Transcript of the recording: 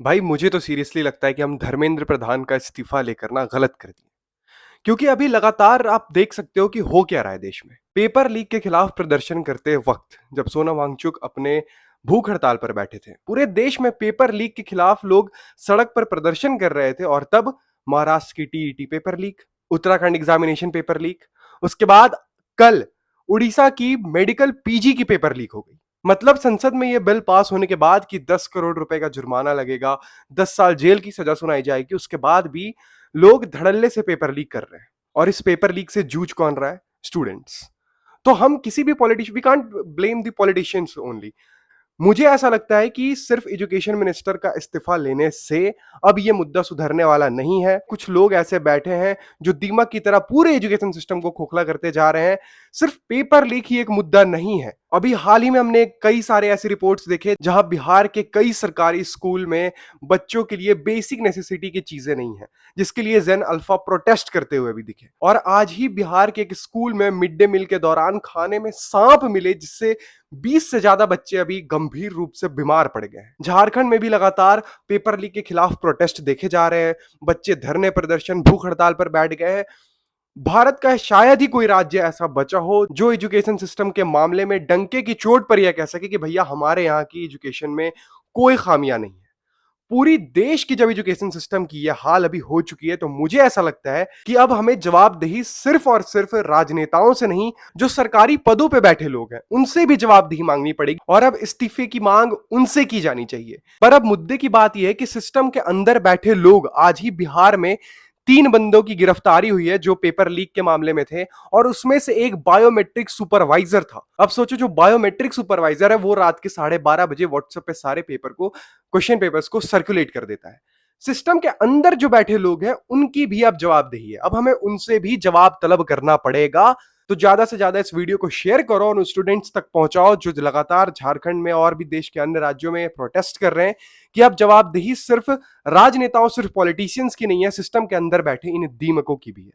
भाई मुझे तो सीरियसली लगता है कि हम धर्मेंद्र प्रधान का इस्तीफा लेकर ना गलत कर दिए। क्योंकि अभी लगातार आप देख सकते हो कि हो क्या रहा है देश में। पेपर लीक के खिलाफ प्रदर्शन करते वक्त जब सोनम वांगचुक अपने भूख हड़ताल पर बैठे थे, पूरे देश में पेपर लीक के खिलाफ लोग सड़क पर प्रदर्शन कर रहे थे। और तब महाराष्ट्र की TET paper leak, Uttarakhand examination paper leak, उसके बाद कल उड़ीसा की मेडिकल पीजी की पेपर लीक हो गई। मतलब संसद में यह बिल पास होने के बाद कि 10 करोड़ रुपए का जुर्माना लगेगा, 10 साल जेल की सजा सुनाई जाएगी, उसके बाद भी लोग धड़ल्ले से पेपर लीक कर रहे हैं। और इस पेपर लीक से जूझ कौन रहा है? स्टूडेंट्स। तो हम किसी भी politician, we can't blame the politicians only. मुझे ऐसा लगता है कि सिर्फ एजुकेशन मिनिस्टर का इस्तीफा लेने से अब ये मुद्दा सुधरने वाला नहीं है। कुछ लोग ऐसे बैठे हैं जो दीमक की तरह पूरे एजुकेशन सिस्टम को खोखला करते जा रहे हैं। सिर्फ पेपर लीक ही एक मुद्दा नहीं है। अभी हाल ही में हमने कई सारे ऐसे रिपोर्ट्स देखे जहां बिहार के कई सरकारी स्कूल में बच्चों के लिए बेसिक नेसेसिटी की चीजें नहीं है, जिसके लिए जेन अल्फा प्रोटेस्ट करते हुए भी दिखे। और आज ही बिहार के एक स्कूल में मिड डे मील के दौरान खाने में सांप मिले, जिससे 20 से ज्यादा बच्चे अभी गंभीर रूप से बीमार पड़ गए हैं। झारखंड में भी लगातार पेपर लीक के खिलाफ प्रोटेस्ट देखे जा रहे हैं। बच्चे धरने, प्रदर्शन, भूख हड़ताल पर बैठ गए हैं। भारत का शायद ही कोई राज्य ऐसा बचा हो जो एजुकेशन सिस्टम के मामले में डंके की चोट पर यह कह सके कि भैया हमारे यहाँ की एजुकेशन में कोई खामियां नहीं है। पूरी देश की जब एजुकेशन सिस्टम की यह हाल अभी हो चुकी है, तो मुझे ऐसा लगता है कि अब हमें जवाबदेही सिर्फ और सिर्फ राजनेताओं से नहीं, जो सरकारी पदों पे बैठे लोग हैं उनसे भी जवाबदेही मांगनी पड़ेगी। और अब इस्तीफे की मांग उनसे की जानी चाहिए। पर अब मुद्दे की बात यह है कि सिस्टम के अंदर बैठे लोग, आज ही बिहार में 3 बंदों की गिरफ्तारी हुई है जो पेपर लीक के मामले में थे, और उसमें से एक बायोमेट्रिक सुपरवाइजर था। अब सोचो, जो बायोमेट्रिक सुपरवाइजर है वो रात के 12:30 बजे व्हाट्सएप पे सारे क्वेश्चन पेपर्स को सर्कुलेट कर देता है। सिस्टम के अंदर जो बैठे लोग हैं उनकी भी अब जवाबदेही है। अब हमें उनसे भी जवाब तलब करना पड़ेगा। तो ज्यादा से ज्यादा इस वीडियो को शेयर करो और उन स्टूडेंट्स तक पहुंचाओ जो लगातार झारखंड में और भी देश के अन्य राज्यों में प्रोटेस्ट कर रहे हैं कि अब जवाबदेही सिर्फ राजनेताओं, सिर्फ पॉलिटिशियंस की नहीं है, सिस्टम के अंदर बैठे इन दीमकों की भी है।